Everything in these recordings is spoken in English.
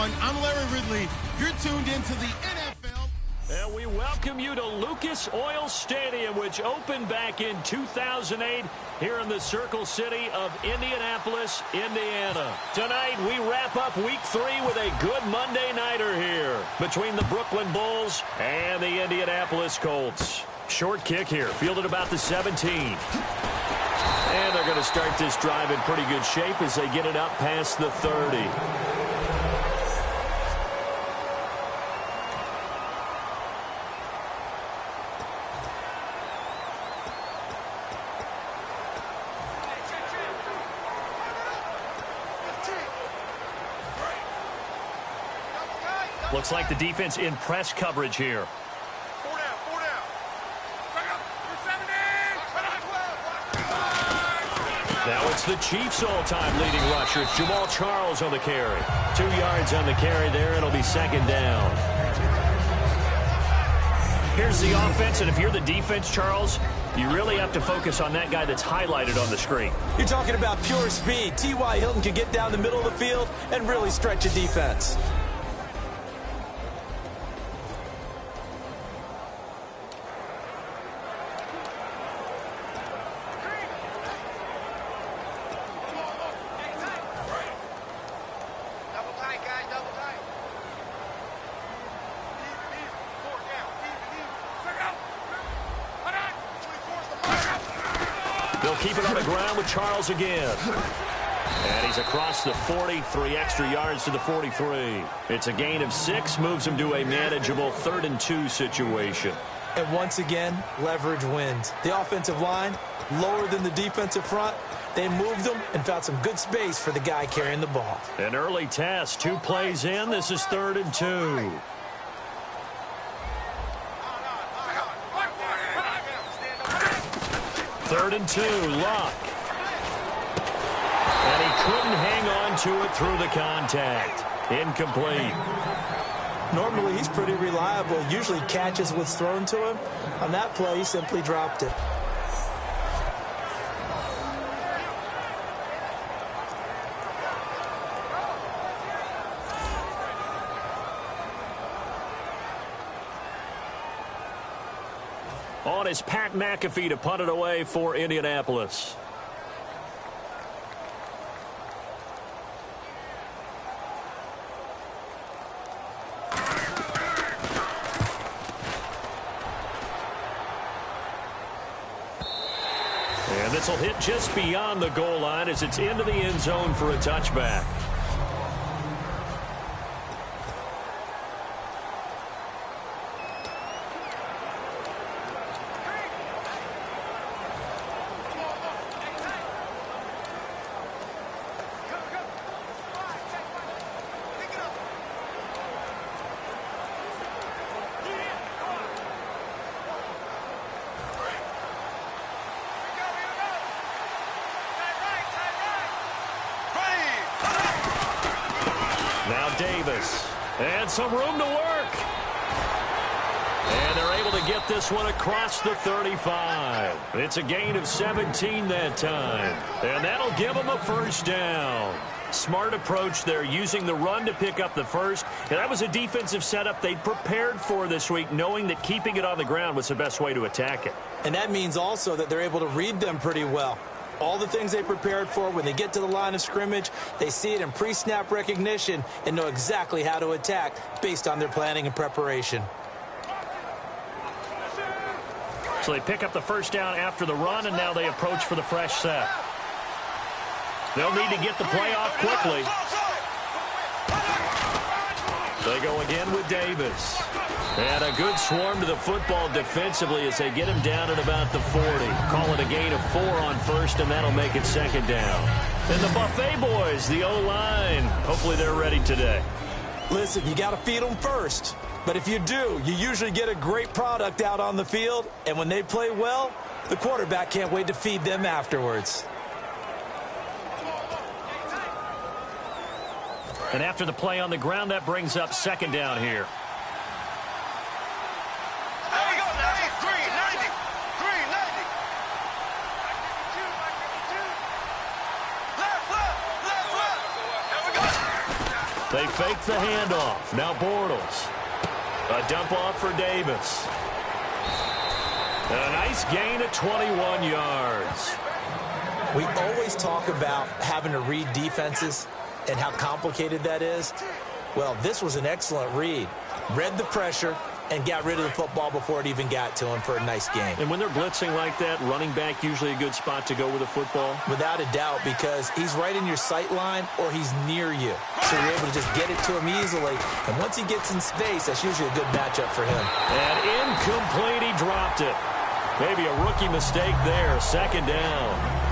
everyone. I'm Larry Ridley. You're tuned into the NFL. And we welcome you to Lucas Oil Stadium, which opened back in 2008 here in the Circle City of Indianapolis, Indiana. Tonight, we wrap up Week 3 with a good Monday nighter here between the Brooklyn Bulls and the Indianapolis Colts. Short kick here, fielded about the 17. And they're going to start this drive in pretty good shape as they get it up past the 30. Looks like the defense in press coverage here. Now it's the Chiefs' all-time leading rusher. It's Jamal Charles on the carry. 2 yards on the carry there. It'll be second down. Here's the offense, and if you're the defense, Charles, you really have to focus on that guy that's highlighted on the screen. You're talking about pure speed. T.Y. Hilton can get down the middle of the field and really stretch a defense. They'll keep it on the ground with Charles again. And he's across the 40, 3 extra yards to the 43. It's a gain of 6, moves him to a manageable 3rd and 2 situation. And once again, leverage wins. The offensive line, lower than the defensive front. They moved them and found some good space for the guy carrying the ball. An early test, 2 plays in. This is 3rd and 2. 3rd and 2, Luck. And he couldn't hang on to it through the contact. Incomplete. Normally, he's pretty reliable. Usually catches what's thrown to him. On that play, he simply dropped it. On is Pat McAfee to punt it away for Indianapolis. And this will hit just beyond the goal line as it's into the end zone for a touchback. Now Davis, and some room to work. And they're able to get this one across the 35. It's a gain of 17 that time. And that'll give them a first down. Smart approach there, using the run to pick up the first. And that was a defensive setup they'd prepared for this week, knowing that keeping it on the ground was the best way to attack it. And that means also that they're able to read them pretty well. All the things they prepared for, when they get to the line of scrimmage, they see it in pre-snap recognition and know exactly how to attack based on their planning and preparation. So they pick up the first down after the run, and now they approach for the fresh set. They'll need to get the play off quickly. They go again with Davis. And a good swarm to the football defensively as they get him down at about the 40. Call it a gain of 4 on first, and that'll make it second down. And the Buffet boys, the O-line, hopefully they're ready today. Listen, you got to feed them first. But if you do, you usually get a great product out on the field. And when they play well, the quarterback can't wait to feed them afterwards. And after the play on the ground, that brings up second down here. They fake the handoff. Now Bortles. A dump off for Davis. A nice gain of 21 yards. We always talk about having to read defenses and how complicated that is. Well, this was an excellent read. Read the pressure and got rid of the football before it even got to him for a nice game. And when they're blitzing like that, running back usually a good spot to go with the football? Without a doubt, because he's right in your sight line or he's near you. So you're able to just get it to him easily. And once he gets in space, that's usually a good matchup for him. And incomplete, he dropped it. Maybe a rookie mistake there. Second down.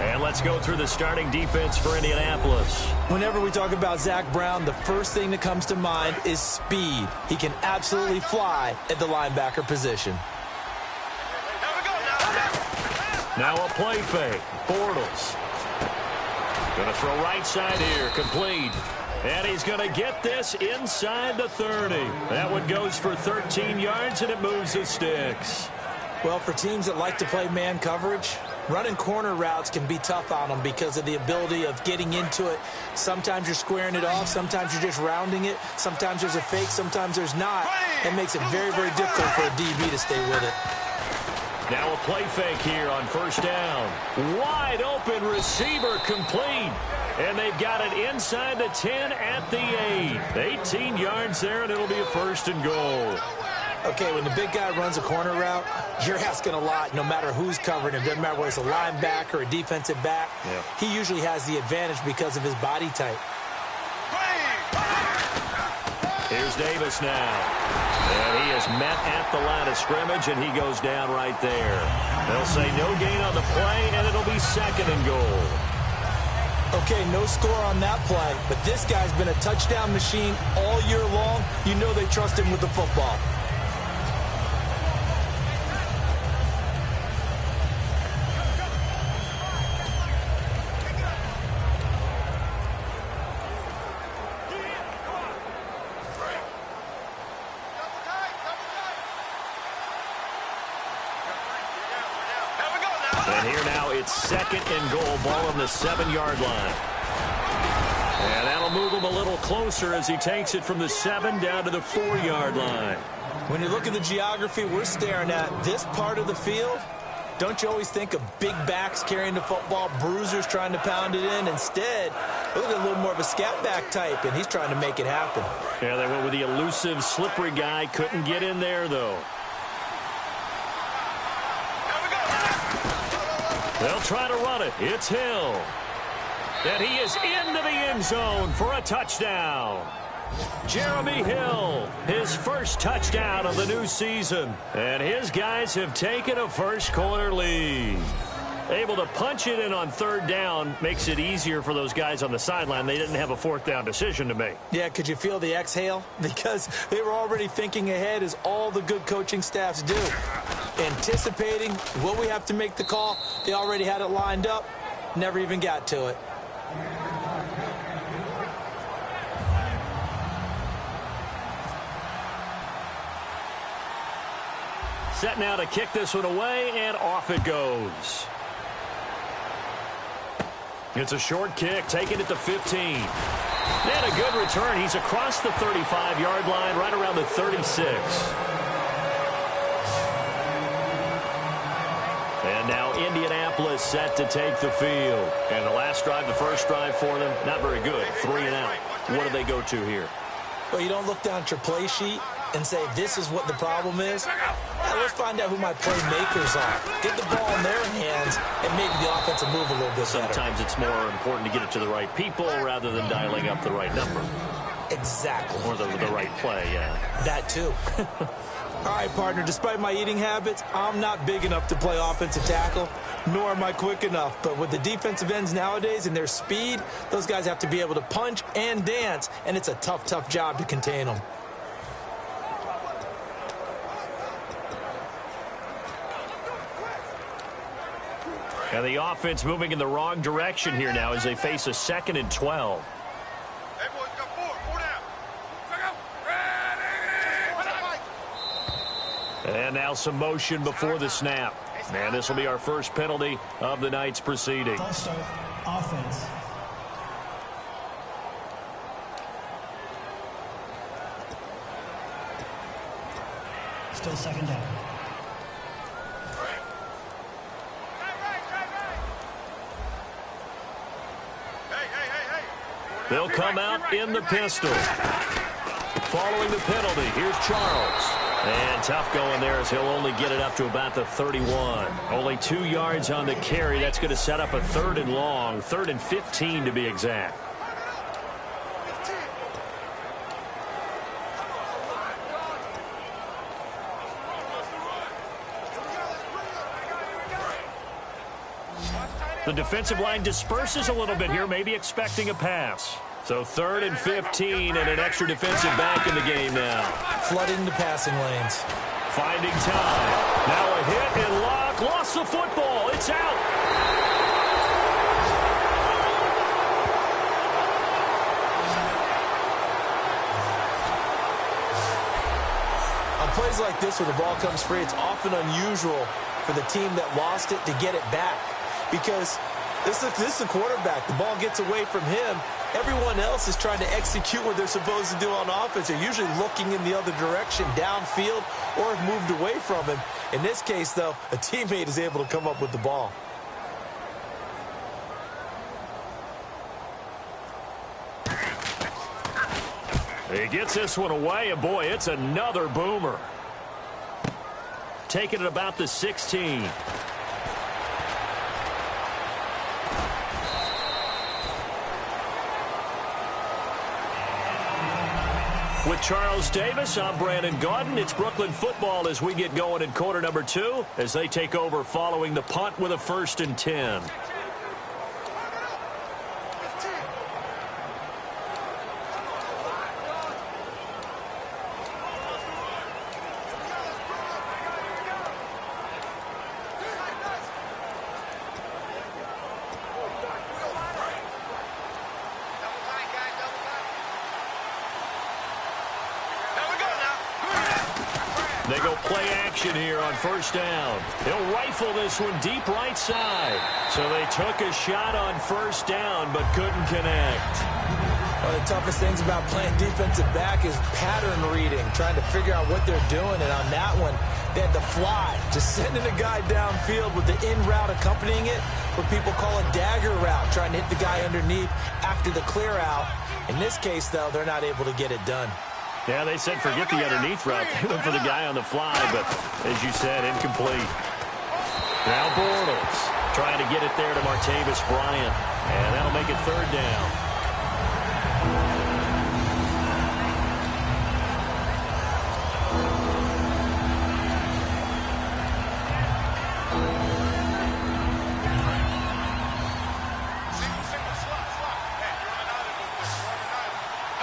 And let's go through the starting defense for Indianapolis. Whenever we talk about Zach Brown, the first thing that comes to mind is speed. He can absolutely fly at the linebacker position. Now a play fake. Bortles. Going to throw right side here. Complete. And he's going to get this inside the 30. That one goes for 13 yards, and it moves the sticks. Well, for teams that like to play man coverage, running corner routes can be tough on them because of the ability of getting into it. Sometimes you're squaring it off. Sometimes you're just rounding it. Sometimes there's a fake. Sometimes there's not. It makes it very, very difficult for a DB to stay with it. Now a play fake here on first down. Wide open receiver complete. And they've got it inside the 10 at the 8. 18 yards there, and it'll be a first and goal. Okay, when the big guy runs a corner route, you're asking a lot no matter who's covering him. Doesn't matter whether it's a linebacker or a defensive back. Yeah. He usually has the advantage because of his body type. Here's Davis now. And he is met at the line of scrimmage, and he goes down right there. They'll say no gain on the play, and it'll be second and goal. Okay, no score on that play, but this guy's been a touchdown machine all year long. You know they trust him with the football. And here now it's second and goal, ball on the 7-yard line. And that'll move him a little closer as he takes it from the 7 down to the 4-yard line. When you look at the geography we're staring at, this part of the field, don't you always think of big backs carrying the football, bruisers trying to pound it in? Instead, look at a little more of a scat back type, and he's trying to make it happen. Yeah, they went with the elusive, slippery guy. Couldn't get in there, though. They'll try to run it. It's Hill. And he is into the end zone for a touchdown. Jeremy Hill, his first touchdown of the new season. And his guys have taken a first-quarter lead. Able to punch it in on third down makes it easier for those guys on the sideline. They didn't have a fourth down decision to make. Yeah, could you feel the exhale? Because they were already thinking ahead, as all the good coaching staffs do. Anticipating, will we have to make the call? They already had it lined up. Never even got to it. Set now to kick this one away, and off it goes. It's a short kick, taking it to 15. And a good return. He's across the 35-yard line, right around the 36. And now Indianapolis set to take the field. And the last drive, the first drive for them, not very good. 3 and out. What do they go to here? Well, you don't look down at your play sheet and say, this is what the problem is. Now, let's find out who my playmakers are. Get the ball in their hands, and maybe the offense will move a little bit better. Sometimes it's more important to get it to the right people rather than dialing up the right number. Exactly. Or the right play, yeah. That, too. All right, partner, despite my eating habits, I'm not big enough to play offensive tackle, nor am I quick enough. But with the defensive ends nowadays and their speed, those guys have to be able to punch and dance, and it's a tough, tough job to contain them. And the offense moving in the wrong direction here now as they face a 2nd and 12. And now some motion before the snap. And this will be our first penalty of the night's proceeding. False start, offense. Still second down. They'll come out in the pistol. Following the penalty, here's Charles. And tough going there as he'll only get it up to about the 31. Only 2 yards on the carry. That's going to set up a 3rd and long, 3rd and 15 to be exact. The defensive line disperses a little bit here, maybe expecting a pass. So 3rd and 15 and an extra defensive back in the game now. Flooding the passing lanes. Finding time. Now a hit and lock. Lost the football. It's out. On plays like this where the ball comes free, it's often unusual for the team that lost it to get it back. Because this is the quarterback. The ball gets away from him. Everyone else is trying to execute what they're supposed to do on offense. They're usually looking in the other direction, downfield, or have moved away from him. In this case, though, a teammate is able to come up with the ball. He gets this one away, and boy, it's another boomer. Taking it about the 16. With Charles Davis, I'm Brandon Gaudin. It's Brooklyn football as we get going in quarter number 2 as they take over following the punt with a 1st and 10. They go play action here on 1st down. He'll rifle this one deep right side. So they took a shot on 1st down but couldn't connect. One of the toughest things about playing defensive back is pattern reading, trying to figure out what they're doing. And on that one, they had to fly, just sending a guy downfield with the in route accompanying it, what people call a dagger route, trying to hit the guy underneath after the clear out. In this case, though, they're not able to get it done. Yeah, they said forget the underneath route. They went for the guy on the fly, but as you said, incomplete. Now Bortles trying to get it there to Martavis Bryant, and that'll make it 3rd down.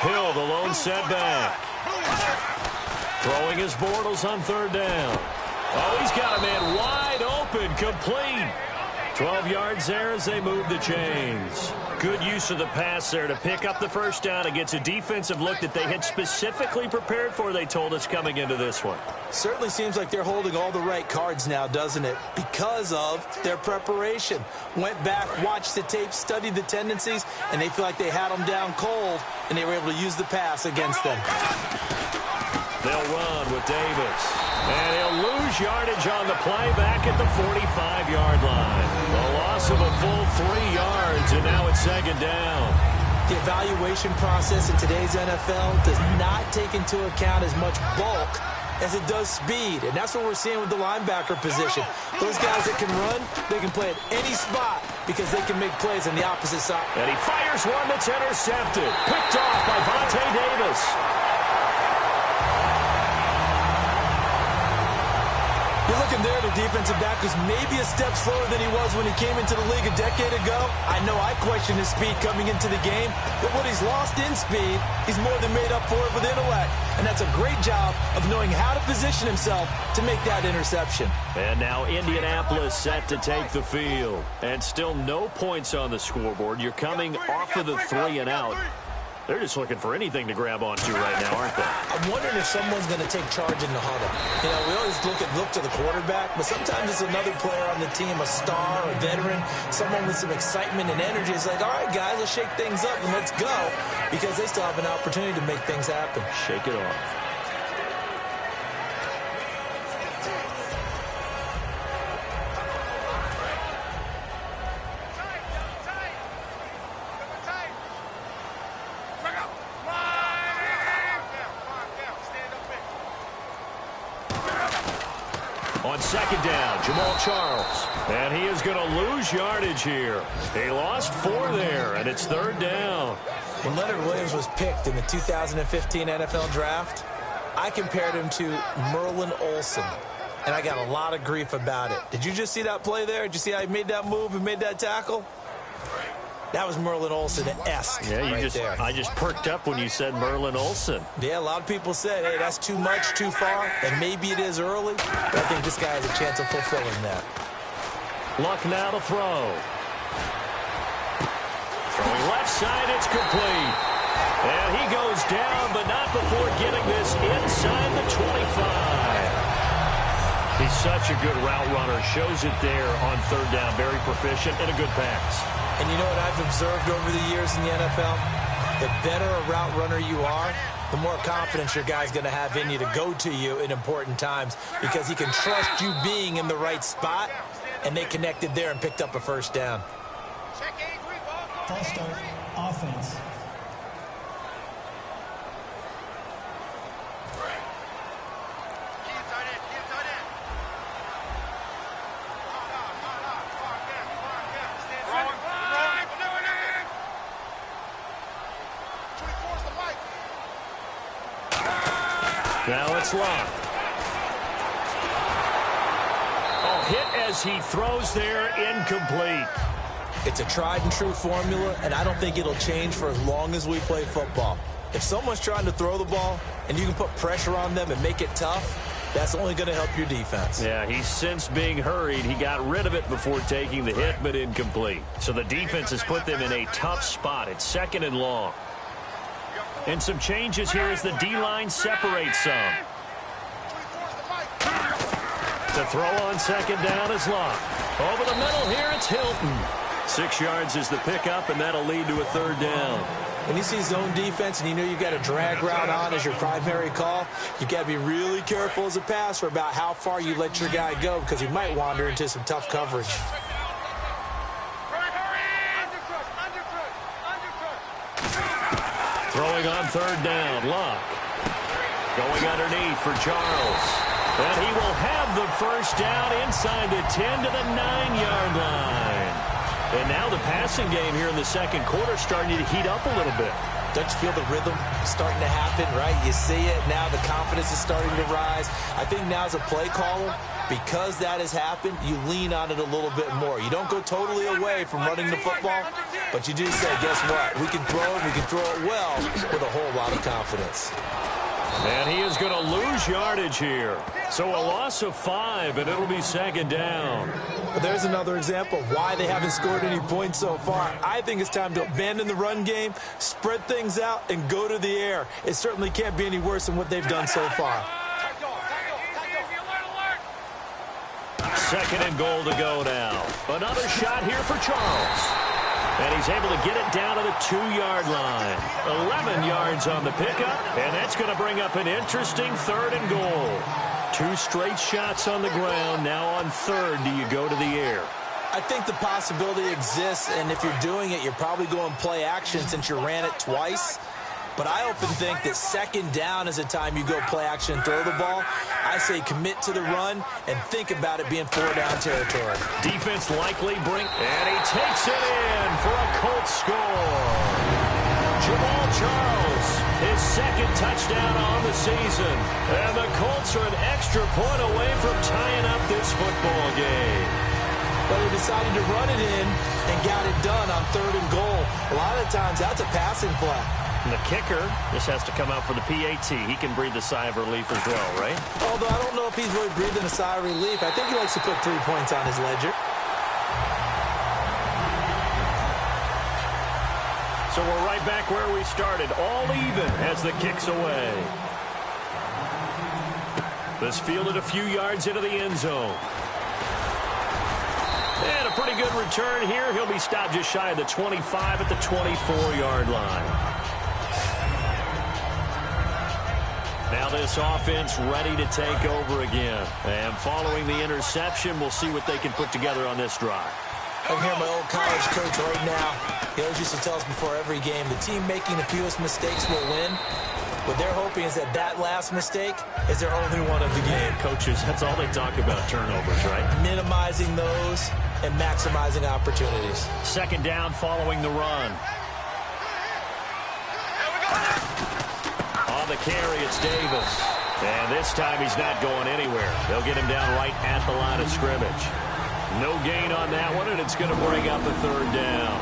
Hill, the lone setback. Throwing his Bortles on 3rd down. Oh, he's got a man wide open, complete. 12 yards there as they move the chains. Good use of the pass there to pick up the 1st down against a defensive look that they had specifically prepared for, they told us, coming into this one. Certainly seems like they're holding all the right cards now, doesn't it? Because of their preparation. Went back, watched the tape, studied the tendencies, and they feel like they had them down cold, and they were able to use the pass against them. They'll run with Davis. And he'll lose yardage on the play back at the 45-yard line. A loss of a full 3 yards, and now it's 2nd down. The evaluation process in today's NFL does not take into account as much bulk as it does speed, and that's what we're seeing with the linebacker position. Those guys that can run, they can play at any spot because they can make plays on the opposite side. And he fires one that's intercepted. Picked off by Vontae Davis. You're looking there, the defensive back was maybe a step slower than he was when he came into the league a decade ago. I know I questioned his speed coming into the game, but what he's lost in speed, he's more than made up for it with intellect. And that's a great job of knowing how to position himself to make that interception. And now Indianapolis set to take the field. And still no points on the scoreboard. You're coming off of the 3 and out. They're just looking for anything to grab onto right now, aren't they? I'm wondering if someone's going to take charge in the huddle. You know, we always look to the quarterback, but sometimes it's another player on the team, a star, a veteran, someone with some excitement and energy. It's like, all right, guys, let's shake things up and let's go, because they still have an opportunity to make things happen. Shake it off. On second down, Jamal Charles. And he is going to lose yardage here. He lost 4 there, and it's third down. When Leonard Williams was picked in the 2015 NFL Draft, I compared him to Merlin Olsen, and I got a lot of grief about it. Did you just see that play there? Did you see how he made that move and made that tackle? That was Merlin Olsen-esque there. I just perked up when you said Merlin Olsen. Yeah, a lot of people said, hey, that's too much, too far, and maybe it is early, but I think this guy has a chance of fulfilling that. Luck now to throw. Throwing left side, it's complete. And he goes down, but not before getting this inside the 25. He's such a good route runner. Shows it there on third down. Very proficient and a good pass. And you know what I've observed over the years in the NFL? The better a route runner you are, the more confidence your guy's going to have in you to go to you in important times because he can trust you being in the right spot, and they connected there and picked up a first down. False start, offense. Now it's Locke. Oh, hit as he throws there, incomplete. It's a tried-and-true formula, and I don't think it'll change for as long as we play football. If someone's trying to throw the ball and you can put pressure on them and make it tough, that's only going to help your defense. Yeah, he's since being hurried. He got rid of it before taking the hit, but incomplete. So the defense has put them in a tough spot. It's second and long. And some changes here as the D-line separates some. To throw on second down is Locke. Over the middle here, it's Hilton. 6 yards is the pickup, and that'll lead to a third down. When you see zone defense and you know you've got a drag route on as your primary call, you've got to be really careful as a passer about how far you let your guy go because he might wander into some tough coverage. Throwing on third down, Locke. Going underneath for Charles. And he will have the first down inside the 10 to the 9-yard line. And now the passing game here in the second quarter starting to heat up a little bit. Don't you feel the rhythm starting to happen, right? You see it now. The confidence is starting to rise. I think now as a play caller, because that has happened, you lean on it a little bit more. You don't go totally away from running the football, but you do say, guess what? We can throw it, we can throw it well with a whole lot of confidence. And he is going to lose yardage here. So a loss of 5, and it'll be second down. But there's another example of why they haven't scored any points so far. I think it's time to abandon the run game, spread things out, and go to the air. It certainly can't be any worse than what they've done so far. Second and goal to go now. Another shot here for Charles. And he's able to get it down to the 2-yard line. 11 yards on the pickup, and that's going to bring up an interesting third and goal. 2 straight shots on the ground. Now on third, do you go to the air? I think the possibility exists, and if you're doing it, you're probably going play action since you ran it twice. But I often think that second down is a time you go play action and throw the ball. I say commit to the run and think about it being 4-down territory. Defense likely and he takes it in for a Colts score. Jamal Charles, his second touchdown on the season. And the Colts are an extra point away from tying up this football game. But they decided to run it in and got it done on third and goal. A lot of times that's a passing play. And the kicker just has to come out for the PAT. He can breathe a sigh of relief as well, right? Although I don't know if he's really breathing a sigh of relief. I think he likes to put 3 points on his ledger. So we're right back where we started, all even as the kick's away. This fielded a few yards into the end zone. And a pretty good return here. He'll be stopped just shy of the 25 at the 24-yard line. Now this offense ready to take over again. And following the interception, we'll see what they can put together on this drive. I can hear my old college coach right now. He always used to tell us before every game, the team making the fewest mistakes will win. What they're hoping is that that last mistake is their only one of the game. Coaches, that's all they talk about, turnovers, right? Minimizing those and maximizing opportunities. Second down following the run. On the carry, it's Davis. And this time he's not going anywhere. They'll get him down right at the line of scrimmage. No gain on that one, and it's going to bring up a third down.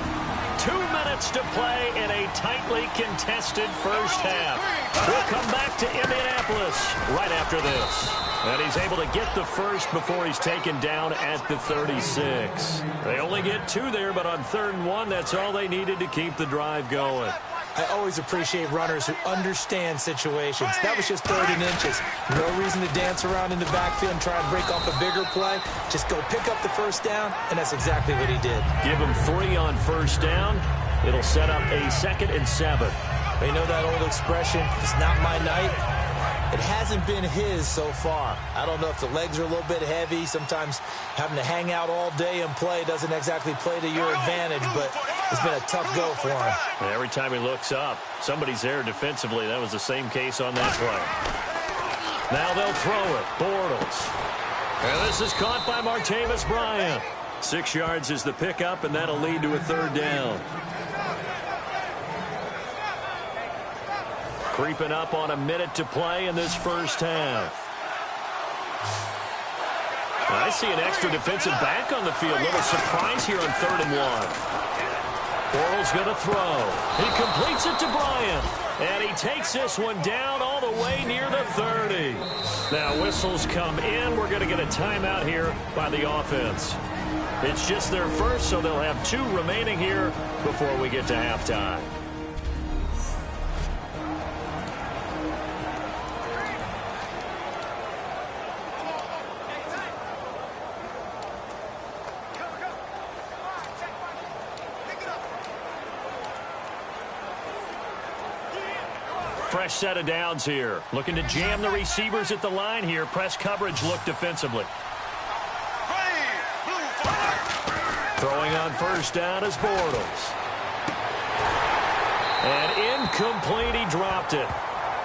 2 minutes to play in a tightly contested first half. We'll come back to Indianapolis right after this. And he's able to get the first before he's taken down at the 36. They only get 2 there, but on 3rd and 1, that's all they needed to keep the drive going. I always appreciate runners who understand situations. That was just 3rd and inches. No reason to dance around in the backfield and try and break off a bigger play. Just go pick up the first down, and that's exactly what he did. Give him 3 on first down. It'll set up a 2nd and 7. You know that old expression, it's not my night? It hasn't been his so far. I don't know if the legs are a little bit heavy. Sometimes having to hang out all day and play doesn't exactly play to your advantage, but it's been a tough go for him. And every time he looks up, somebody's there defensively. That was the same case on that play. Now they'll throw it. Bortles. And this is caught by Martavis Bryant. 6 yards is the pickup, and that'll lead to a 3rd down. Creeping up on a minute to play in this first half. I see an extra defensive back on the field. Little surprise here on 3rd and 1. Bortles going to throw. He completes it to Bryant. And he takes this one down all the way near the 30. Now whistles come in. We're going to get a timeout here by the offense. It's just their first, so they'll have 2 remaining here before we get to halftime. Fresh set of downs here. Looking to jam the receivers at the line here. Press coverage look defensively. Throwing on first down is Bortles. And incomplete, he dropped it.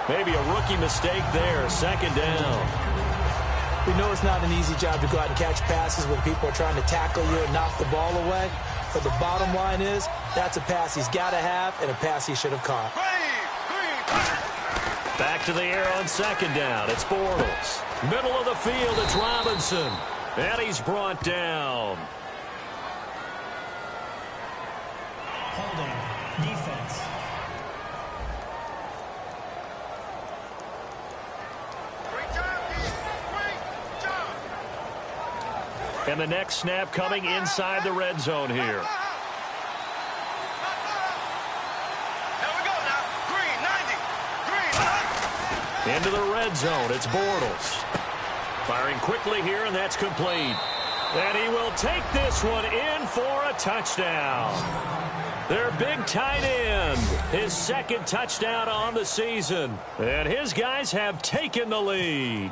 Maybe a rookie mistake there. 2nd down. We know it's not an easy job to go out and catch passes when people are trying to tackle you and knock the ball away. But the bottom line is, that's a pass he's got to have and a pass he should have caught. Back to the air on 2nd down. It's Bortles. Middle of the field, it's Robinson. And he's brought down. Holding. Defense. And the next snap coming inside the red zone here. Into the red zone, it's Bortles. Firing quickly here, and that's complete. And he will take this one in for a touchdown. Their big tight end, his 2nd touchdown on the season. And his guys have taken the lead.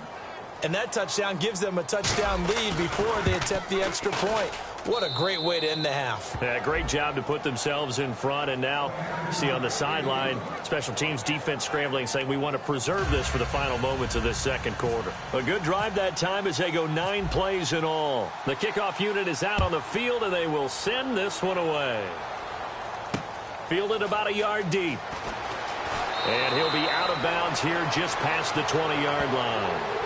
And that touchdown gives them a touchdown lead before they attempt the extra point. What a great way to end the half. Yeah, great job to put themselves in front. And now, see on the sideline, special teams defense scrambling, saying we want to preserve this for the final moments of this 2nd quarter. A good drive that time as they go 9 plays in all. The kickoff unit is out on the field, and they will send this one away. Fielded about a yard deep. And he'll be out of bounds here just past the 20-yard line.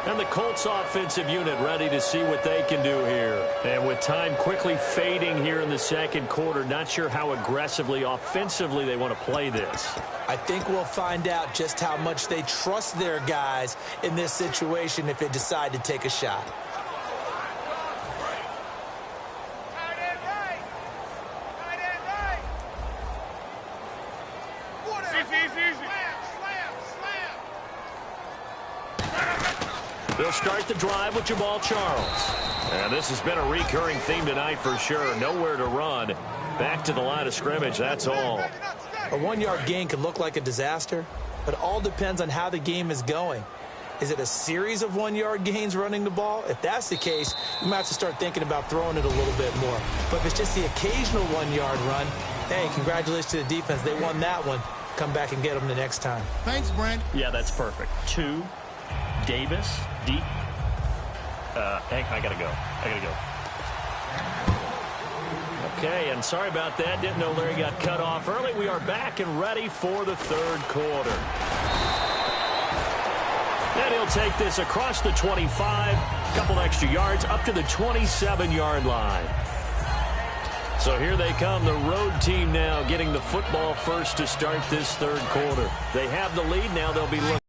And the Colts offensive unit ready to see what they can do here. And with time quickly fading here in the 2nd quarter, not sure how aggressively, offensively they want to play this. I think we'll find out just how much they trust their guys in this situation if they decide to take a shot. They'll start the drive with Jamal Charles. And this has been a recurring theme tonight for sure. Nowhere to run. Back to the line of scrimmage, that's all. A 1-yard gain could look like a disaster, but it all depends on how the game is going. Is it a series of 1-yard gains running the ball? If that's the case, you might have to start thinking about throwing it a little bit more. But if it's just the occasional 1-yard run, hey, congratulations to the defense. They won that one. Come back and get them the next time. Thanks, Brent. Yeah, that's perfect. 2, Davis, deep. Hank, I got to go. Okay, and sorry about that. Didn't know Larry got cut off early. We are back and ready for the third quarter. And he'll take this across the 25, a couple extra yards, up to the 27-yard line. So here they come, the road team now getting the football first to start this third quarter. They have the lead. Now they'll be looking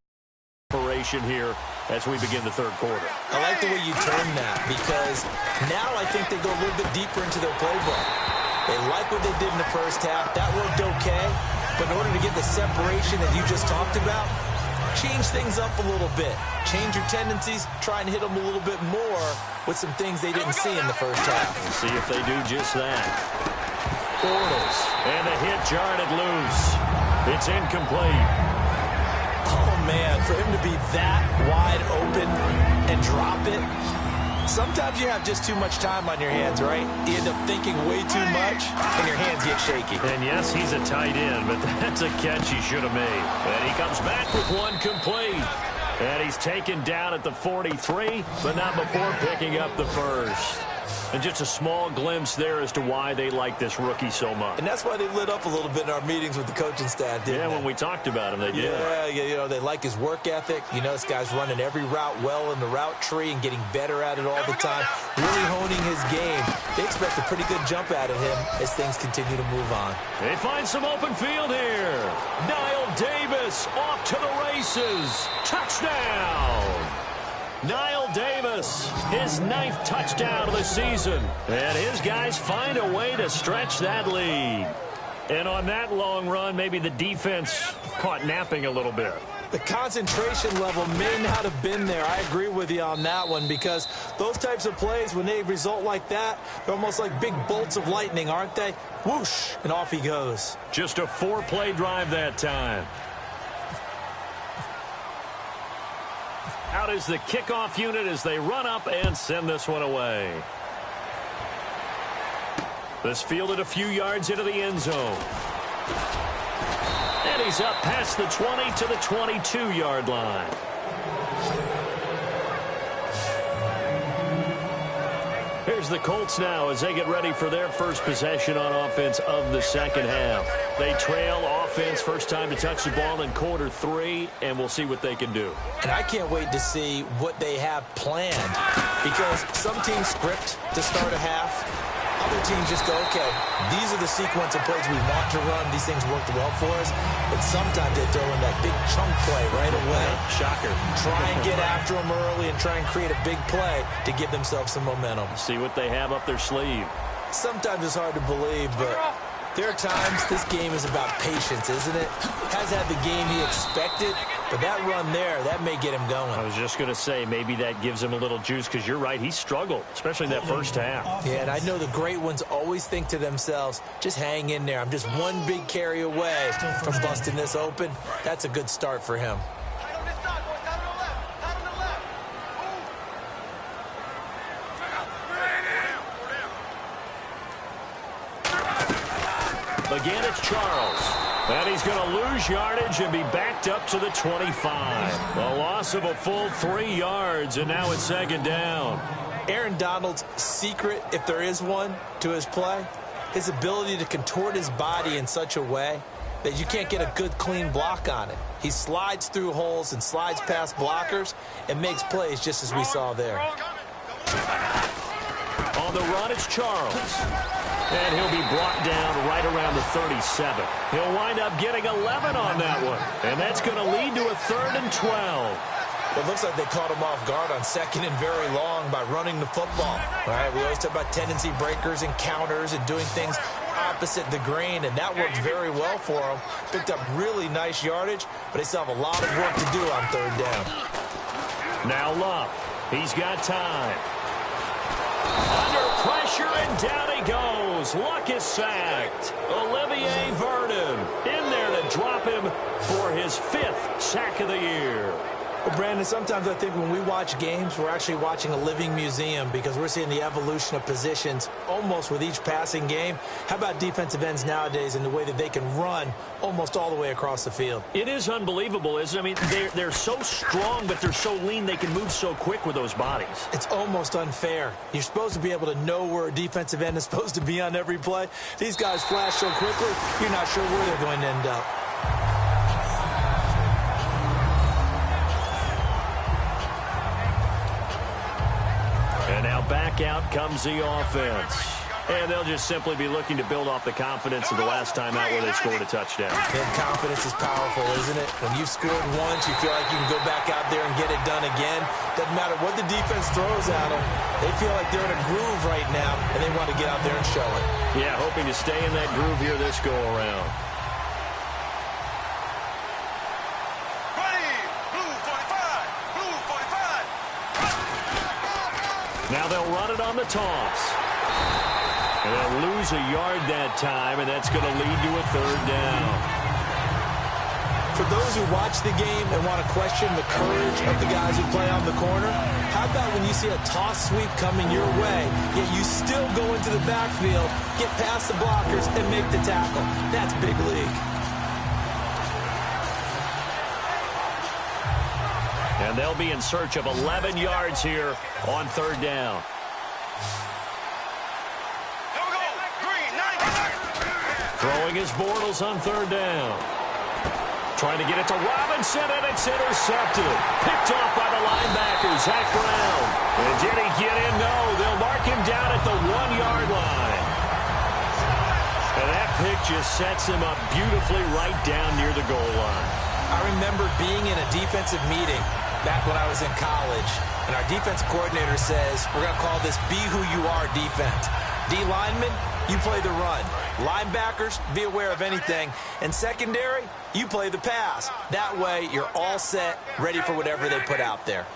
for operation here as we begin the third quarter. I like the way you term that, because now I think they go a little bit deeper into their playbook. They like what they did in the first half. That worked okay. But in order to get the separation that you just talked about, change things up a little bit. Change your tendencies. Try and hit them a little bit more with some things they didn't see in the first half. We'll see if they do just that. Bortles, and the hit jarred it loose. It's incomplete. Oh, man, for him to be that wide open and drop it. Sometimes you have just too much time on your hands, right? You end up thinking way too much, and your hands get shaky. And yes, he's a tight end, but that's a catch he should have made. And he comes back with one complete. And he's taken down at the 43, but not before picking up the first. And just a small glimpse there as to why they like this rookie so much. And that's why they lit up a little bit in our meetings with the coaching staff, didn't they? Yeah, when we talked about him, they did. Yeah, you know, they like his work ethic. You know, this guy's running every route well in the route tree and getting better at it all the time, really honing his game. They expect a pretty good jump out of him as things continue to move on. They find some open field here. Niall Davis off to the races. Touchdown. Niall Davis, his 9th touchdown of the season. And his guys find a way to stretch that lead. And on that long run, maybe the defense caught napping a little bit. The concentration level may not have been there. I agree with you on that one, because those types of plays, when they result like that, they're almost like big bolts of lightning, aren't they? Whoosh, and off he goes. Just a 4-play drive that time. Out is the kickoff unit as they run up and send this one away. This fielded a few yards into the end zone. And he's up past the 20 to the 22-yard line. Here's the Colts now as they get ready for their first possession on offense of the second half. They trail offense, first time to touch the ball in quarter 3, and we'll see what they can do. And I can't wait to see what they have planned, because some teams script to start a half. Other teams just go, okay, these are the sequence of plays we want to run. These things worked well for us. But sometimes they throw in that big chunk play right away. Shocker. Try and get after them early and try and create a big play to give themselves some momentum. See what they have up their sleeve. Sometimes it's hard to believe, but there are times this game is about patience, isn't it? Has had the game he expected, but that run there, that may get him going. I was just going to say, maybe that gives him a little juice, because you're right, he struggled, especially in that first half. Yeah, and I know the great ones always think to themselves, just hang in there. I'm just one big carry away from busting this open. That's a good start for him. Again, it's Charles. And he's going to lose yardage and be backed up to the 25. A loss of a full 3 yards, and now it's second down. Aaron Donald's secret, if there is one, to his play, his ability to contort his body in such a way that you can't get a good, clean block on it. He slides through holes and slides past blockers and makes plays just as we saw there. On the run, it's Charles. And he'll be brought down right around the 37. He'll wind up getting 11 on that one. And that's going to lead to a 3rd and 12. It looks like they caught him off guard on 2nd and very long by running the football. All right, we always talk about tendency breakers and counters and doing things opposite the grain, and that worked very well for him. Picked up really nice yardage, but they still have a lot of work to do on 3rd down. Now Luck. He's got time. Under pressure, and down he goes. Luck is sacked. Olivier Vernon in there to drop him for his 5th sack of the year. Well, Brandon, sometimes I think when we watch games, we're actually watching a living museum because we're seeing the evolution of positions almost with each passing game. How about defensive ends nowadays and the way that they can run almost all the way across the field? It is unbelievable, isn't it? I mean, they're so strong, but they're so lean, they can move so quick with those bodies. It's almost unfair. You're supposed to be able to know where a defensive end is supposed to be on every play. These guys flash so quickly, you're not sure where they're going to end up. And now back out comes the offense. And they'll just simply be looking to build off the confidence of the last time out where they scored a touchdown. And confidence is powerful, isn't it? When you've scored once, you feel like you can go back out there and get it done again. Doesn't matter what the defense throws at them. They feel like they're in a groove right now, and they want to get out there and show it. Yeah, hoping to stay in that groove here this go-around. Now they'll run it on the toss. And they'll lose a yard that time, and that's going to lead to a third down. For those who watch the game and want to question the courage of the guys who play on the corner, how about when you see a toss sweep coming your way, yet you still go into the backfield, get past the blockers, and make the tackle? That's big league. And they'll be in search of 11 yards here on third down. Throwing his Bortles on third down. Trying to get it to Robinson, and it's intercepted. Picked off by the linebacker, Zach Brown. And did he get in? No. They'll mark him down at the 1-yard line. And that pick just sets him up beautifully right down near the goal line. I remember being in a defensive meeting back when I was in college, and our defense coordinator says, we're going to call this be who you are defense. D linemen, you play the run. Linebackers, be aware of anything. And secondary, you play the pass. That way, you're all set, ready for whatever they put out there.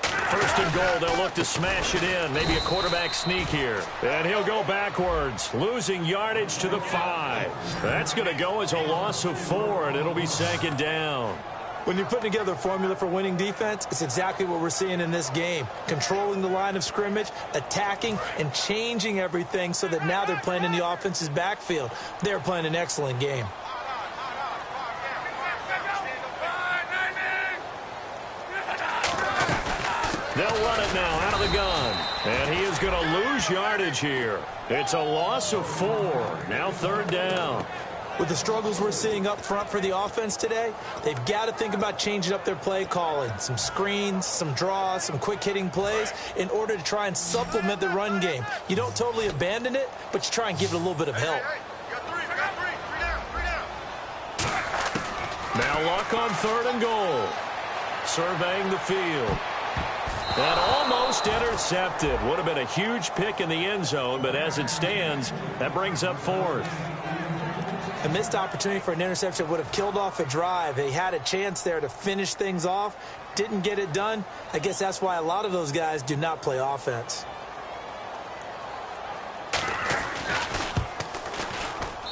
First and goal, they'll look to smash it in. Maybe a quarterback sneak here. And he'll go backwards, losing yardage to the 5. That's going to go as a loss of 4, and it'll be second down. When you're putting together a formula for winning defense, it's exactly what we're seeing in this game. Controlling the line of scrimmage, attacking, and changing everything so that now they're playing in the offense's backfield. They're playing an excellent game. They'll run it now out of the gun. And he is going to lose yardage here. It's a loss of 4. Now third down. With the struggles we're seeing up front for the offense today, they've got to think about changing up their play calling. Some screens, some draws, some quick-hitting plays in order to try and supplement the run game. You don't totally abandon it, but you try and give it a little bit of help. Now Luck on third and goal. Surveying the field. And almost intercepted. Would have been a huge pick in the end zone, but as it stands, that brings up 4th. A missed opportunity for an interception would have killed off a drive. They had a chance there to finish things off. Didn't get it done. I guess that's why a lot of those guys do not play offense.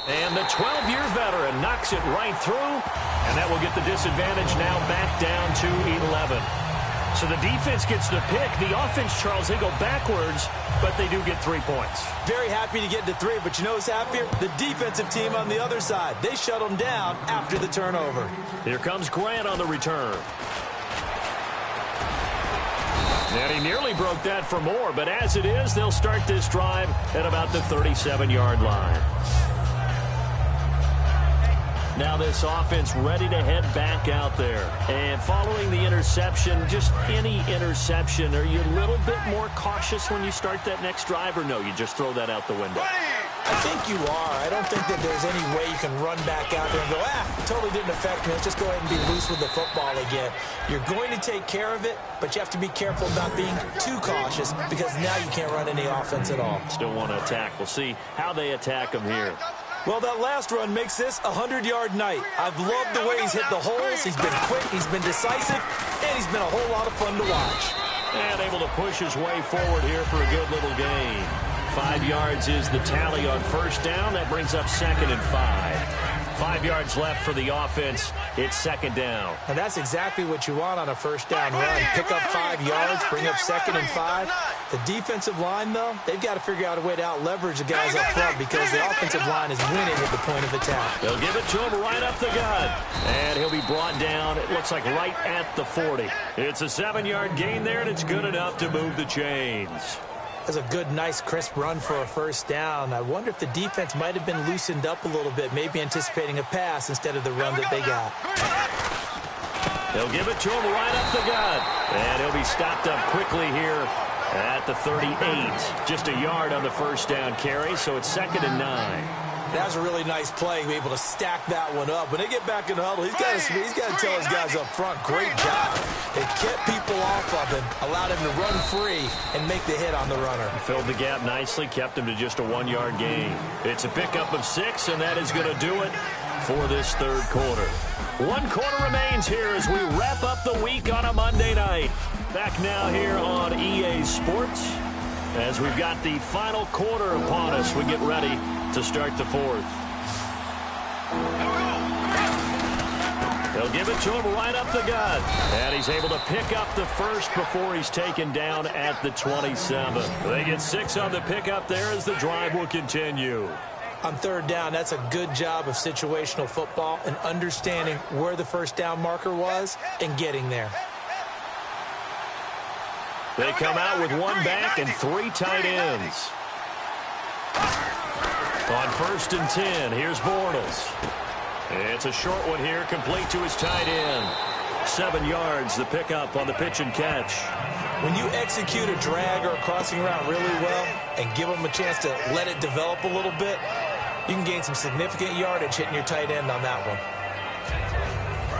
And the 12-year veteran knocks it right through. And that will get the disadvantage now back down to 11. So the defense gets the pick. The offense, Charles, they go backwards, but they do get 3 points. Very happy to get to 3, but you know who's happier? The defensive team on the other side. They shut them down after the turnover. Here comes Grant on the return. And he nearly broke that for more, but as it is, they'll start this drive at about the 37-yard line. Now this offense ready to head back out there. And following the interception, just any interception, are you a little bit more cautious when you start that next drive, or no, you just throw that out the window? I think you are. I don't think that there's any way you can run back out there and go, it totally didn't affect me. Let's just go ahead and be loose with the football again. You're going to take care of it, but you have to be careful about being too cautious because now you can't run any offense at all. Still want to attack. We'll see how they attack them here. Well, that last run makes this a 100-yard night. I've loved the way he's hit the holes. He's been quick, he's been decisive, and he's been a whole lot of fun to watch. And able to push his way forward here for a good little gain. 5 yards is the tally on first down. That brings up 2nd and 5. 5 yards left for the offense. It's second down. And that's exactly what you want on a first down run. Pick up 5 yards, bring up 2nd and 5. The defensive line, though, they've got to figure out a way to out-leverage the guys up front because the offensive line is winning at the point of attack. They'll give it to him right up the gut. And he'll be brought down, it looks like right at the 40. It's a 7-yard gain there, and it's good enough to move the chains. That's a good, nice, crisp run for a first down. I wonder if the defense might have been loosened up a little bit, maybe anticipating a pass instead of the run that they got. They'll give it to him right up the gut. And he'll be stopped up quickly here at the 38. Just a yard on the first down carry, so it's 2nd and 9. That was a really nice play, be able to stack that one up. When they get back in the huddle, he's got to tell his guys up front, great job. They kept people off of him, allowed him to run free and make the hit on the runner. Filled the gap nicely, kept him to just a 1-yard gain. It's a pickup of 6, and that is going to do it for this third quarter. 1 quarter remains here as we wrap up the week on a Monday night. Back now here on EA Sports as we've got the final quarter upon us. We get ready to start the fourth. They'll give it to him right up the gut. And he's able to pick up the first before he's taken down at the 27. They get 6 on the pickup there as the drive will continue. On third down, that's a good job of situational football and understanding where the first down marker was and getting there. They come out with 1 back and 3 tight ends. On 1st and 10, here's Bortles. It's a short one here, complete to his tight end. 7 yards, the pickup on the pitch and catch. When you execute a drag or a crossing route really well and give them a chance to let it develop a little bit, you can gain some significant yardage hitting your tight end on that one.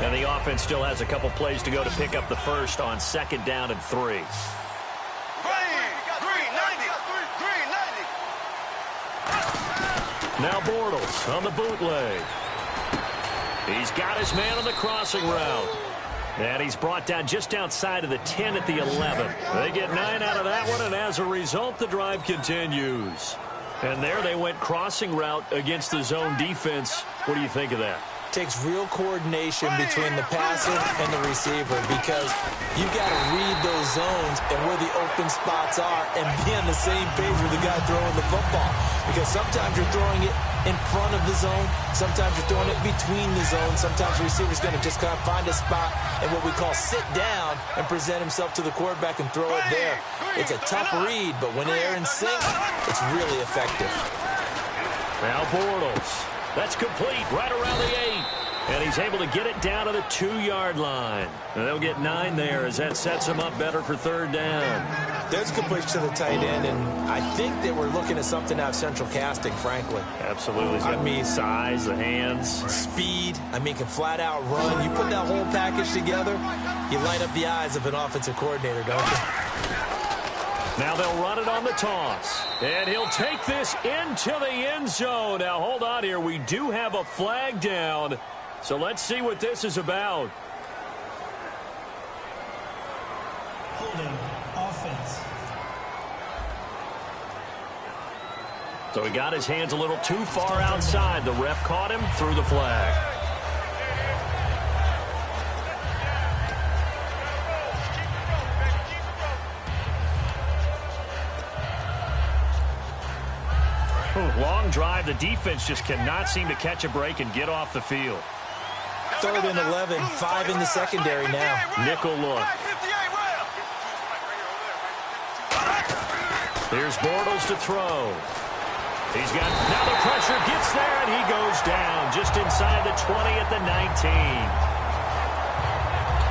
And the offense still has a couple plays to go to pick up the first on 2nd down and 3. Now Bortles on the bootleg. He's got his man on the crossing route. And he's brought down just outside of the 10 at the 11. They get 9 out of that one, and as a result, the drive continues. And there they went crossing route against the zone defense. What do you think of that? Takes real coordination between the passer and the receiver because you've got to read those zones and where the open spots are and be on the same page with the guy throwing the football. Because sometimes you're throwing it in front of the zone. Sometimes you're throwing it between the zones. Sometimes the receiver's going to just kind of find a spot and what we call sit down and present himself to the quarterback and throw it there. It's a tough read, but when they're in sync, it's really effective. Now Bortles. That's complete right around the 8. And he's able to get it down to the 2-yard line. And they'll get 9 there as that sets him up better for third down. There's a completion to the tight end, and I think that we're looking at something out of central casting, frankly. Absolutely. I mean, size, the hands. Speed. I mean, can flat out run. You put that whole package together, you light up the eyes of an offensive coordinator, don't you? Now they'll run it on the toss. And he'll take this into the end zone. Now, hold on here. We do have a flag down. So let's see what this is about. Holding offense. So he got his hands a little too far outside. The ref caught him, threw the flag. Long drive. The defense just cannot seem to catch a break and get off the field. 3rd and 11, 5 in the secondary now. Nickel look. Here's Bortles to throw. He's got, now the pressure gets there, and he goes down just inside the 20 at the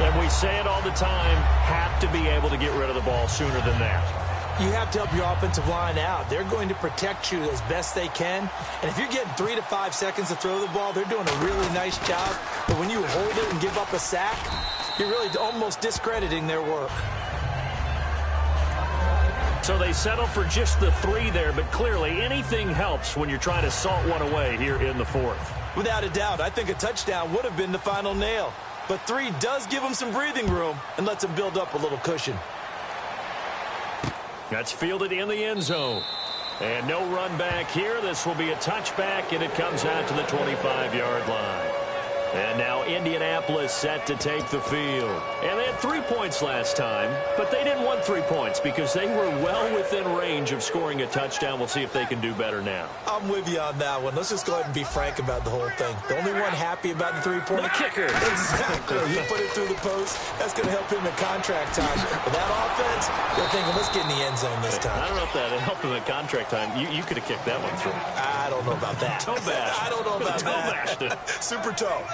19. And we say it all the time, have to be able to get rid of the ball sooner than that. You have to help your offensive line out. They're going to protect you as best they can. And if you're getting 3 to 5 seconds to throw the ball, they're doing a really nice job. But when you hold it and give up a sack, you're really almost discrediting their work. So they settle for just the 3 there, but clearly anything helps when you're trying to salt one away here in the fourth. Without a doubt, I think a touchdown would have been the final nail. But 3 does give them some breathing room and lets them build up a little cushion. That's fielded in the end zone. And no run back here. This will be a touchback, and it comes out to the 25-yard line. And now Indianapolis set to take the field. And they had 3 points last time, but they didn't want 3 points because they were well within range of scoring a touchdown. We'll see if they can do better now. I'm with you on that one. Let's just go ahead and be frank about the whole thing. The only one happy about the three-point kicker. Exactly. He put it through the post. That's going to help him in contract time. But that offense, they're thinking, let's get in the end zone this time. I don't know if that helped him in contract time. You could have kicked that one through. I don't know about that. Toe bash. I don't know about Toe that. bashed it. Super toe.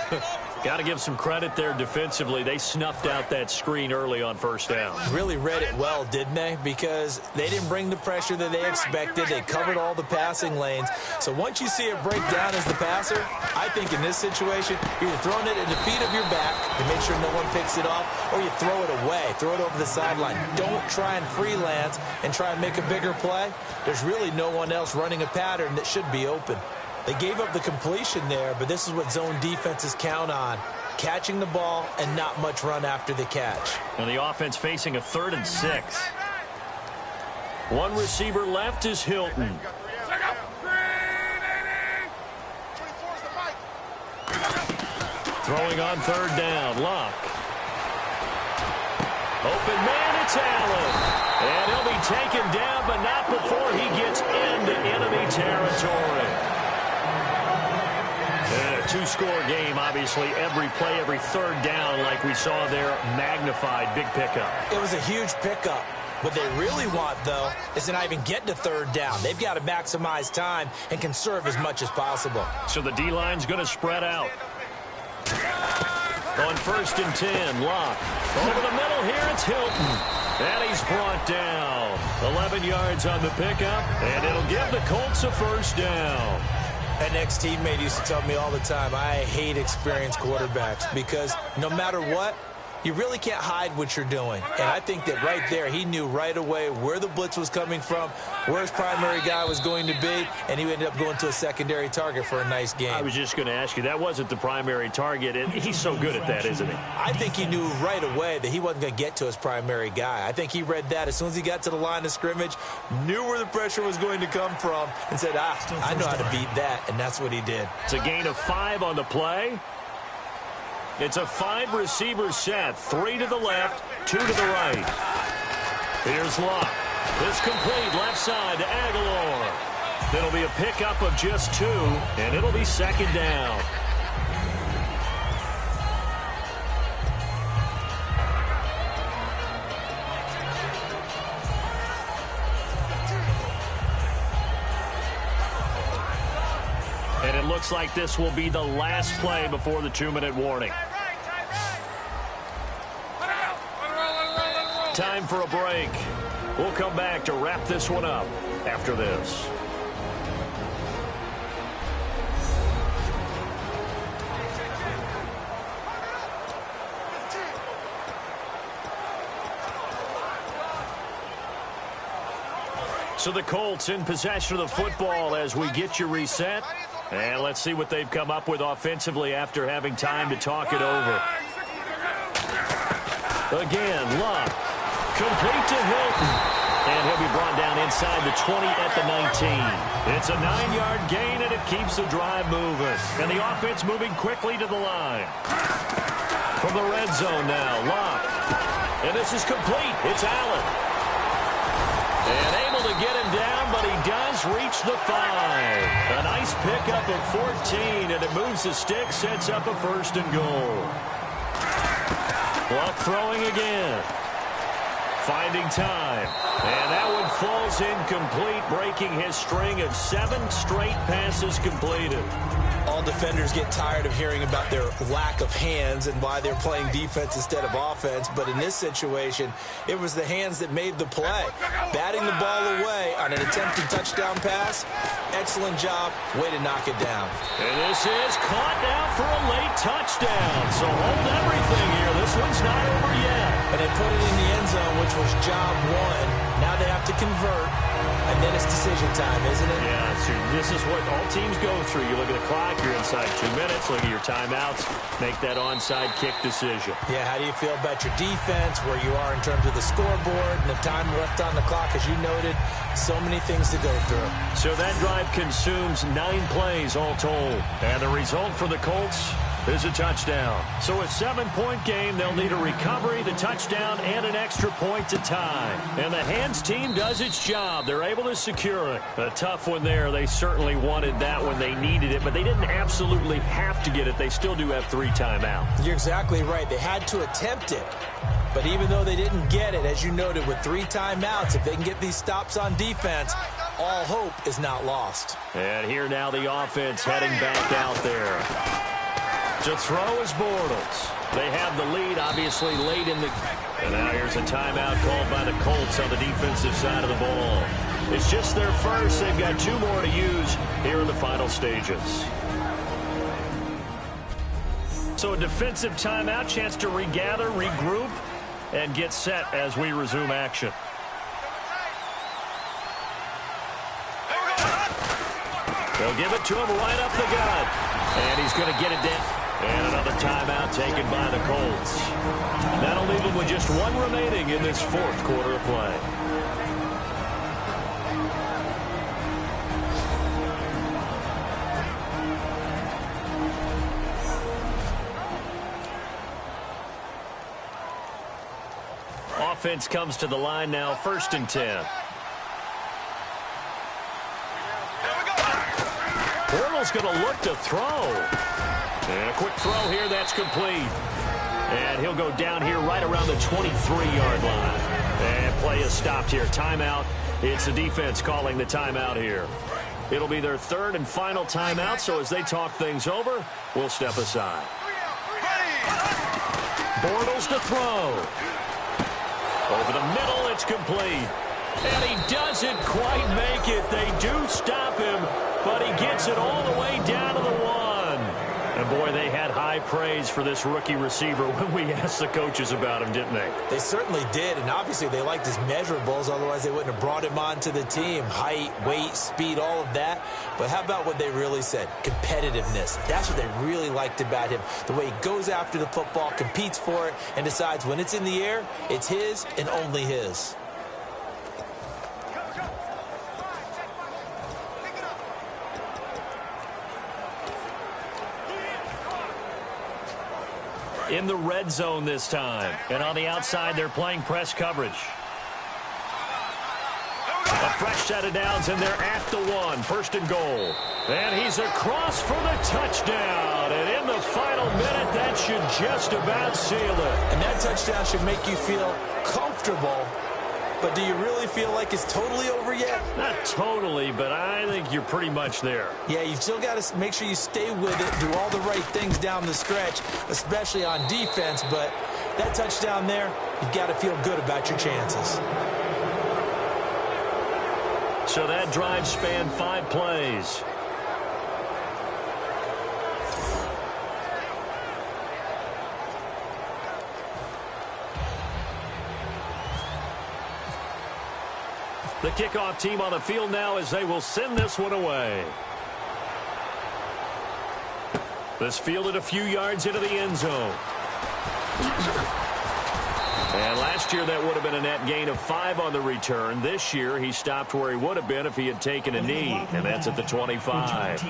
Got to give some credit there defensively. They snuffed out that screen early on first down. Really read it well, didn't they? Because they didn't bring the pressure that they expected. They covered all the passing lanes. So once you see it break down as the passer, I think in this situation, you're either throwing it at the feet of your back to make sure no one picks it off, or you throw it away, throw it over the sideline. Don't try and freelance and try and make a bigger play. There's really no one else running a pattern that should be open. They gave up the completion there, but this is what zone defenses count on. Catching the ball and not much run after the catch. And the offense facing a 3rd and 6. One receiver left is Hilton. Throwing on 3rd down, Luck. Open man, it's Allen. And he'll be taken down, but not before he gets into enemy territory. A two-score game, obviously, every play, every 3rd down, like we saw there, magnified, big pickup. It was a huge pickup. What they really want, though, is to not even get to 3rd down. They've got to maximize time and conserve as much as possible. So the D-line's going to spread out. On 1st and 10, Locke. Over the middle here, it's Hilton. And he's brought down. 11 yards on the pickup, and it'll give the Colts a 1st down. An ex-teammate used to tell me all the time, I hate experienced quarterbacks because no matter what, you really can't hide what you're doing. And I think that right there, he knew right away where the blitz was coming from, where his primary guy was going to be, and he ended up going to a secondary target for a nice game. I was just going to ask you, that wasn't the primary target, and he's so good at that, isn't he? I think he knew right away that he wasn't going to get to his primary guy. I think he read that as soon as he got to the line of scrimmage, knew where the pressure was going to come from, and said, I know how to beat that, and that's what he did. It's a gain of 5 on the play. It's a 5-receiver set. 3 to the left, 2 to the right. Here's Locke. It's complete left side to Aguilar. It'll be a pickup of just 2, and it'll be 2nd down. And it looks like this will be the last play before the 2-minute warning. Time for a break. We'll come back to wrap this one up after this. So the Colts in possession of the football as we get you reset. And let's see what they've come up with offensively after having time to talk it over. Again, Luck. Complete to Hilton. And he'll be brought down inside the 20 at the 19. It's a 9-yard gain, and it keeps the drive moving. And the offense moving quickly to the line. From the red zone now, Luck. And this is complete. It's Allen. And able to get him down, but he does reach the 5. A nice pickup of 14, and it moves the stick, sets up a 1st and goal. Luck throwing again. Finding time. And that one falls incomplete, breaking his string of 7 straight passes completed. All defenders get tired of hearing about their lack of hands and why they're playing defense instead of offense. But in this situation, it was the hands that made the play. Batting the ball away on an attempted touchdown pass. Excellent job. Way to knock it down. And this is caught now for a late touchdown. So hold everything here. This one's not over yet. And they put it in the end zone, which was job 1. Now they have to convert, and then it's decision time, isn't it? Yeah, so this is what all teams go through. You look at the clock, you're inside 2 minutes, look at your timeouts, make that onside kick decision. Yeah, how do you feel about your defense, where you are in terms of the scoreboard, and the time left on the clock, as you noted? So many things to go through. So that drive consumes 9 plays all told. And the result for the Colts is a touchdown. So a 7-point game, they'll need a recovery, the touchdown, and an extra point to tie. And the hands team does its job. They're able to secure it. A tough one there. They certainly wanted that when they needed it, but they didn't absolutely have to get it. They still do have 3 timeouts. You're exactly right. They had to attempt it. But even though they didn't get it, as you noted, with 3 timeouts, if they can get these stops on defense, all hope is not lost. And here now the offense heading back out there. To throw is Bortles. They have the lead, obviously, late in the... And now here's a timeout called by the Colts on the defensive side of the ball. It's just their first. They've got 2 more to use here in the final stages. So a defensive timeout, chance to regather, regroup, and get set as we resume action. They'll give it to him right up the gut. And he's going to get it down. And another timeout taken by the Colts. That'll leave them with just 1 remaining in this 4th quarter of play. Offense comes to the line now, 1st and 10. Bortles going to look to throw. And a quick throw here, that's complete. And he'll go down here right around the 23-yard line. And play is stopped here. Timeout. It's the defense calling the timeout here. It'll be their 3rd and final timeout, so as they talk things over, we'll step aside. Bortles to throw. Over the middle, it's complete. And he doesn't quite make it. They do stop him, but he gets it all the way down to the 1. And, boy, they had high praise for this rookie receiver when we asked the coaches about him, didn't they? They certainly did, and obviously they liked his measurables. Otherwise, they wouldn't have brought him onto the team. Height, weight, speed, all of that. But how about what they really said? Competitiveness. That's what they really liked about him. The way he goes after the football, competes for it, and decides when it's in the air, it's his and only his. In the red zone this time. And on the outside, they're playing press coverage. A fresh set of downs, and they're at the 1. 1st and goal. And he's across for the touchdown. And in the final minute, that should just about seal it. And that touchdown should make you feel comfortable. But do you really feel like it's totally over yet? Not totally, but I think you're pretty much there. Yeah, you've still got to make sure you stay with it, do all the right things down the stretch, especially on defense. But that touchdown there, you've got to feel good about your chances. So that drive spanned 5 plays. The kickoff team on the field now as they will send this one away. This fielded a few yards into the end zone. And last year that would have been a net gain of 5 on the return. This year he stopped where he would have been if he had taken a knee, and that's at the 25.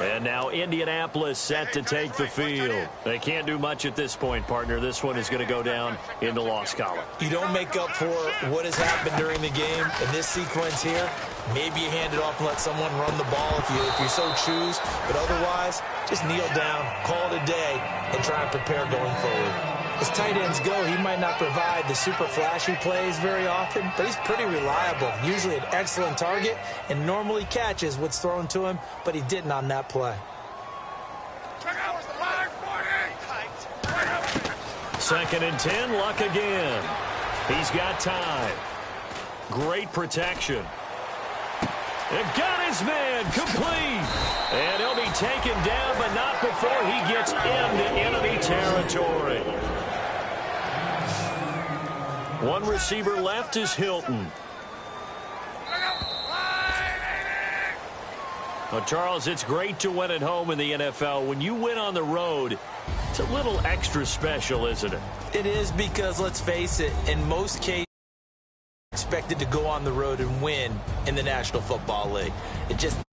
And now Indianapolis set to take the field. They can't do much at this point, partner. This one is going to go down in the loss column. You don't make up for what has happened during the game in this sequence here. Maybe you hand it off and let someone run the ball if you so choose. But otherwise, just kneel down, call it a day, and try and prepare going forward. As tight ends go, he might not provide the super flashy plays very often, but he's pretty reliable. Usually an excellent target and normally catches what's thrown to him, but he didn't on that play. 2nd and 10, Luck again. He's got time. Great protection. And got his man complete. And he'll be taken down, but not before he gets into enemy territory. One receiver left is Hilton. Well, Charles, it's great to win at home in the NFL. When you win on the road, it's a little extra special, isn't it? It is, because, let's face it, in most cases, expected to go on the road and win in the National Football League. It just